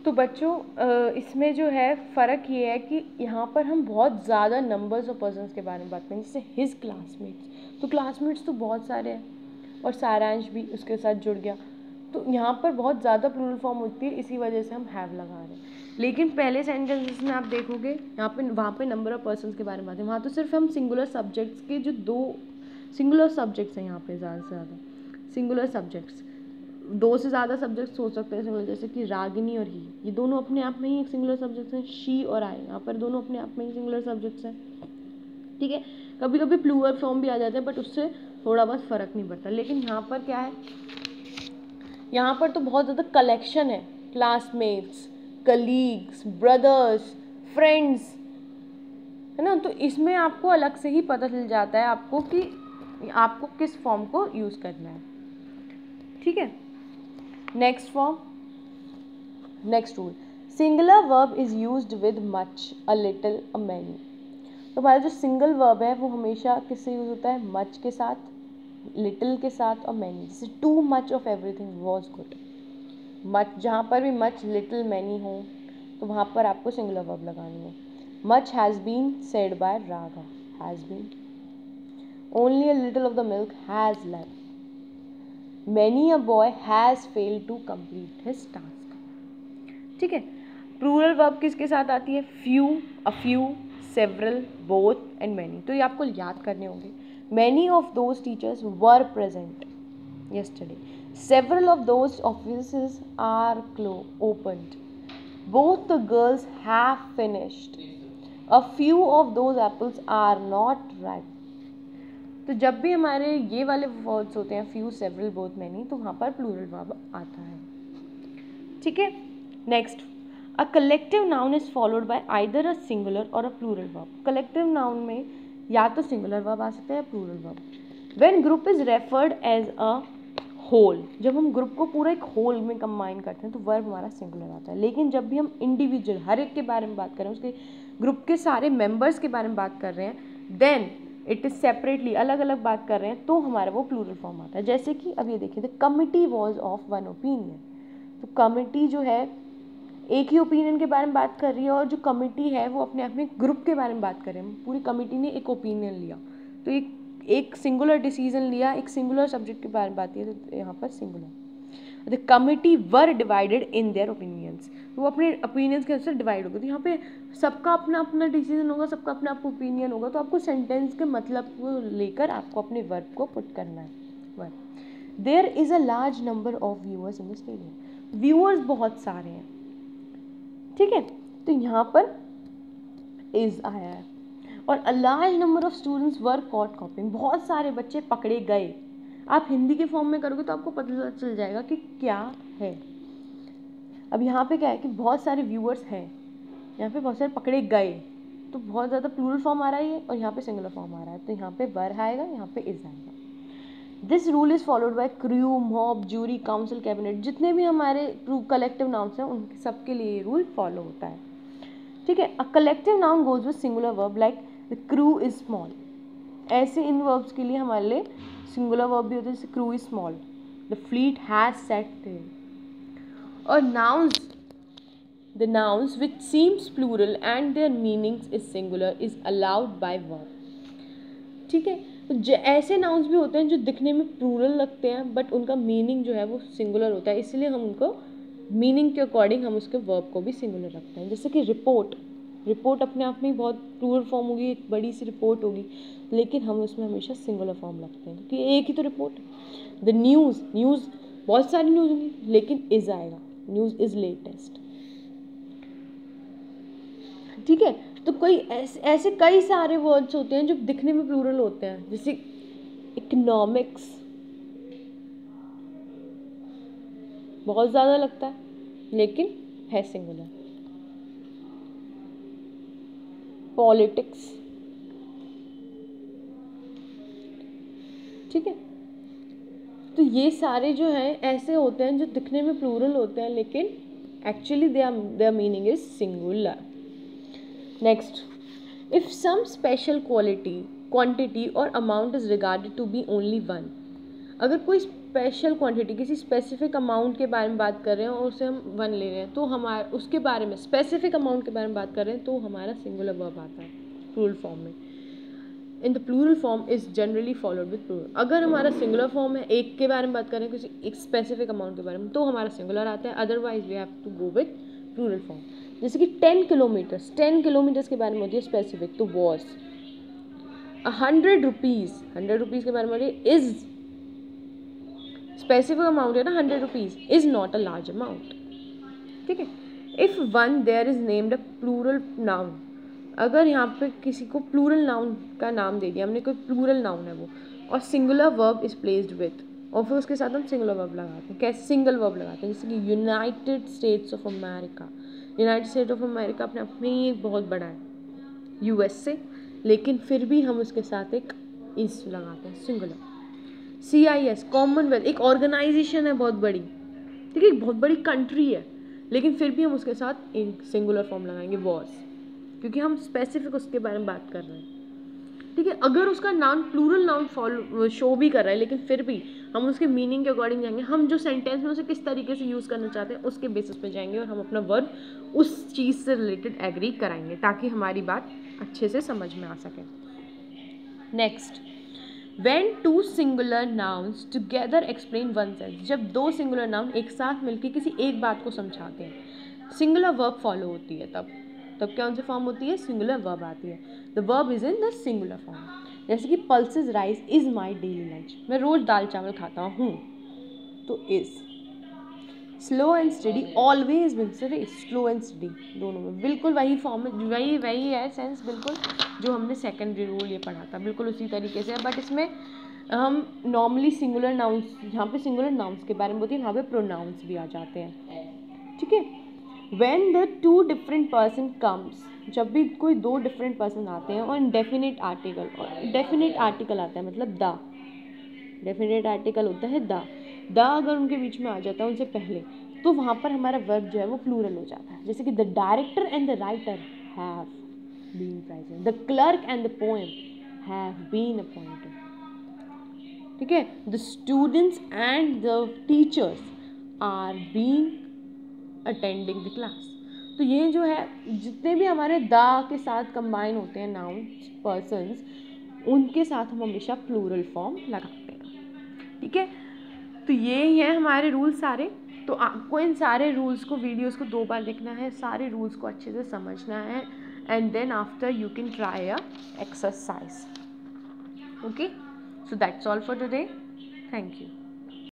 तो बच्चों इसमें जो है फ़र्क ये है कि यहाँ पर हम बहुत ज़्यादा नंबर्स ऑफ पर्सन्स के बारे में बात करें, जैसे हिज क्लासमेट्स, तो क्लासमेट्स तो बहुत सारे हैं और सारांश भी उसके साथ जुड़ गया, तो यहाँ पर बहुत ज़्यादा प्लूरल फॉर्म होती है, इसी वजह से हम हैव लगा रहे हैं। लेकिन पहले सेंटेंसेस में आप देखोगे यहाँ पे वहाँ पे नंबर ऑफ पर्सन्स के बारे में बात है, वहाँ तो सिर्फ हम सिंगुलर सब्जेक्ट्स के जो 2 सिंगुलर सब्जेक्ट्स हैं यहाँ पे, ज़्यादा से ज़्यादा सिंगुलर सब्जेक्ट्स, 2 से ज़्यादा सब्जेक्ट्स हो सकते हैं सिंगुलर, जैसे कि रागिनी और ही, ये दोनों अपने आप में ही एक सिंगुलर सब्जेक्ट्स हैं। शी और आई, यहाँ पर दोनों अपने आप में ही सिंगुलर सब्जेक्ट्स हैं, ठीक है। कभी कभी प्लूरल फॉर्म भी आ जाते हैं, बट उससे थोड़ा बहुत फ़र्क नहीं पड़ता। लेकिन यहाँ पर क्या है, यहाँ पर तो बहुत ज़्यादा कलेक्शन है, क्लासमेट्स, कलीग्स, ब्रदर्स, फ्रेंड्स, है ना, तो इसमें आपको अलग से ही पता चल जाता है आपको कि आपको किस फॉर्म को यूज़ करना है, ठीक है। Next form, next rule, singular verb is used with much, a little, a many. तो हमारा जो सिंगल वर्ब है वो हमेशा किससे यूज़ होता है, मच के साथ, लिटिल के साथ और मैनी। जैसे too much of everything was good, much, जहाँ पर भी मच, लिटिल, मैनी हो तो वहाँ पर आपको सिंगुलर वर्ब लगानी है। Much has been said by Raghav, has been, only a little of the milk has left, many a boy has failed to complete his task, ठीक है। प्लूरल वर्ब किसके साथ आती है, few, a few, several, both and many, तो ये आपको याद करने होंगे। Many of those teachers were present yesterday, several of those offices are opened, both the girls have finished, a few of those apples are not ripe। तो जब भी हमारे ये वाले वर्ड्स होते हैं, few, several, both, many, तो वहाँ पर प्लूरल वर्ब आता है, ठीक है। Next, a collective noun is followed by either a singular और a plural verb. Collective noun में या तो सिंगुलर वर्ब आ सकता है या plural verb. When group is referred as a whole, जब हम ग्रुप को पूरा एक होल में कंबाइन करते हैं तो वर्ब हमारा सिंगुलर आता है। लेकिन जब भी हम इंडिविजुअल हर एक के बारे में बात कर रहे हैं, उसके ग्रुप के सारे मेंबर्स के बारे में बात कर रहे हैं, देन इट इज सेपरेटली, अलग अलग बात कर रहे हैं, तो हमारा वो प्लूरल फॉर्म आता है। जैसे कि अब ये देखिए, the committee was of one opinion, तो कमिटी जो है एक ही ओपिनियन के बारे में बात कर रही है, और जो कमिटी है वो अपने आप में ग्रुप के बारे में बात कर रहे हैं। पूरी कमिटी ने एक ओपिनियन लिया, तो एक सिंगुलर डिसीजन लिया, एक सिंगुलर सब्जेक्ट के बारे में बात की, तो यहाँ पर singular. The committee were divided in their opinions, वो अपने ओपिनियंस के अनुसार डिवाइड होगा, तो यहाँ पे सबका अपना अपना डिसीजन होगा, सबका अपना आपको ओपिनियन होगा, तो आपको सेंटेंस के मतलब को लेकर आपको अपने वर्ब को पुट करना है। Verb, there is a large number of viewers in the stadium, viewers बहुत सारे हैं, ठीक है, तो यहाँ पर इज आया है। और अ large number of students were caught कॉपिंग, बहुत सारे बच्चे पकड़े गए। आप हिंदी के फॉर्म में करोगे तो आपको पता चल जाएगा कि क्या है। अब यहाँ पे क्या है कि बहुत सारे व्यूअर्स हैं, यहाँ पे बहुत सारे पकड़े गए, तो बहुत ज़्यादा प्लूरल फॉर्म आ रहा है ये, और यहाँ पे सिंगुलर फॉर्म आ रहा है, तो यहाँ पे वर आएगा, यहाँ पे इज आएगा। This rule is followed by crew, mob, jury, council, cabinet, जितने भी हमारे कलेक्टिव नाउन्स हैं उन सबके लिए ये रूल फॉलो होता है, ठीक है। अ collective noun goes with singular verb, like the crew is small, ऐसे इन वर्ब्स के लिए हमारे लिए सिंगुलर वर्ब भी होते हैं, जैसे crew is small, the fleet has set sail. और nouns, the nouns which seems plural and their meanings is singular is allowed by verb, ठीक है। तो ऐसे नाउन्स भी होते हैं जो दिखने में प्लूरल लगते हैं, बट उनका मीनिंग जो है वो सिंगुलर होता है, इसलिए हम उनको मीनिंग के अकॉर्डिंग हम उसके वर्ब को भी सिंगुलर रखते हैं। जैसे कि रिपोर्ट, रिपोर्ट अपने आप में ही बहुत प्लूरल फॉर्म होगी, एक बड़ी सी रिपोर्ट होगी, लेकिन हम उसमें हमेशा सिंगुलर फॉर्म रखते हैं क्योंकि एक ही तो रिपोर्ट। द न्यूज़, न्यूज़ बहुत सारी न्यूज़ होंगी, लेकिन इज आएगा, न्यूज़ इज लेटेस्ट, ठीक है। तो कोई ऐसे कई सारे वर्ड्स होते हैं जो दिखने में प्लूरल होते हैं, जैसे इकोनॉमिक्स बहुत ज़्यादा लगता है लेकिन है सिंगुलर, पॉलिटिक्स, ठीक है। तो ये सारे जो हैं ऐसे होते हैं जो दिखने में प्लूरल होते हैं, लेकिन actually their meaning is singular. Next, if some special quantity और amount is regarded to be only one, अगर कोई स्पेशल क्वांटिटी, किसी स्पेसिफिक अमाउंट के बारे में बात कर रहे हैं और उसे हम वन ले रहे हैं, तो हमारा उसके बारे में स्पेसिफिक अमाउंट के बारे में बात कर रहे हैं तो हमारा सिंगुलर वर्ब आता है प्लूरल फॉर्म में. In the plural form is generally followed with plural. अगर हमारा सिंगुलर फॉर्म है, एक के बारे में बात कर रहे हैं किसी एक स्पेसिफिक अमाउंट के बारे में, तो हमारा सिंगुलर आता है. Otherwise we have to go with plural form. जैसे कि 10 किलोमीटर्स के बारे में होती है स्पेसिफिक, तो वॉज. 100 रुपीज़ के बारे में होती है इज. स्पेसिफिक अमाउंट है ना 100 rupees, is not a large amount. ठीक है. If one there is named a plural noun, अगर यहाँ पे किसी को प्लूरल नाउन का नाम दे दिया हमने, कोई प्लूरल नाउन है वो, और singular verb is placed with, और फिर उसके साथ हम सिंगुलर वर्ब लगाते हैं. कैसे सिंगल वर्ब लगाते हैं? जैसे कि United states of America. United states of America अपने आप में ही बहुत बड़ा है यूएसए, लेकिन फिर भी हम उसके साथ एक इस लगाते हैं सिंगुलर. CIS कॉमनवेल्थ एक ऑर्गेनाइजेशन है बहुत बड़ी, ठीक है, बहुत बड़ी कंट्री है, लेकिन फिर भी हम उसके साथ एक सिंगुलर फॉर्म लगाएंगे वॉज, क्योंकि हम स्पेसिफिक उसके बारे में बात कर रहे हैं. ठीक है. अगर उसका noun plural noun follow show भी कर रहा है, लेकिन फिर भी हम उसके मीनिंग के अकॉर्डिंग जाएंगे. हम जो सेंटेंस में उसे किस तरीके से यूज़ करना चाहते हैं उसके बेसिस पे जाएंगे और हम अपना वर्ब उस चीज़ से रिलेटेड एग्री कराएंगे ताकि हमारी बात अच्छे से समझ में आ सके. Next, When two singular nouns together explain one sense. जब दो सिंगुलर नाउन एक साथ मिलकर किसी एक बात को समझाते हैं, सिंगुलर वर्ब फॉलो होती है. तब कौन सी फॉर्म होती है? सिंगुलर वर्ब आती है. The verb is in the singular form. जैसे कि pulses rice is my daily lunch. मैं रोज़ दाल चावल खाता हूँ, तो is. Slow and study always wins a race. Slow and study दोनों में बिल्कुल वही फॉर्म, वही है सेंस, बिल्कुल जो हमने सेकेंडरी रूल ये पढ़ा था, बिल्कुल उसी तरीके से. बट इसमें हम नॉर्मली सिंगुलर नाउन्स, यहाँ पे सिंगुलर नाउन्स के बारे में होती है, यहाँ पे प्रोनाउंस भी आ जाते हैं. ठीक है. When the two different person comes, जब भी कोई दो डिफरेंट पर्सन आते हैं और डेफिनेट आर्टिकल, और डेफिनेट आर्टिकल आता है मतलब द. डेफिनेट आर्टिकल होता है द. अगर उनके बीच में आ जाता है उनसे पहले, तो वहाँ पर हमारा वर्ब जो है वो प्लूरल हो जाता है. जैसे कि the director and the writer have been present. The clerk and the poem have been appointed. ठीक है. The students and the teachers are been attending the class. तो ये जो है जितने भी हमारे द के साथ कंबाइन होते हैं नाउन्स, पर्सन्स, उनके साथ हम हमेशा प्लूरल फॉर्म लगाते हैं. ठीक है. तो ये ही है हमारे रूल्स सारे. तो आपको इन सारे रूल्स को, वीडियोस को 2 बार देखना है, सारे रूल्स को अच्छे से समझना है, and then after you can try a exercise. Okay. So that's all for today. Thank you.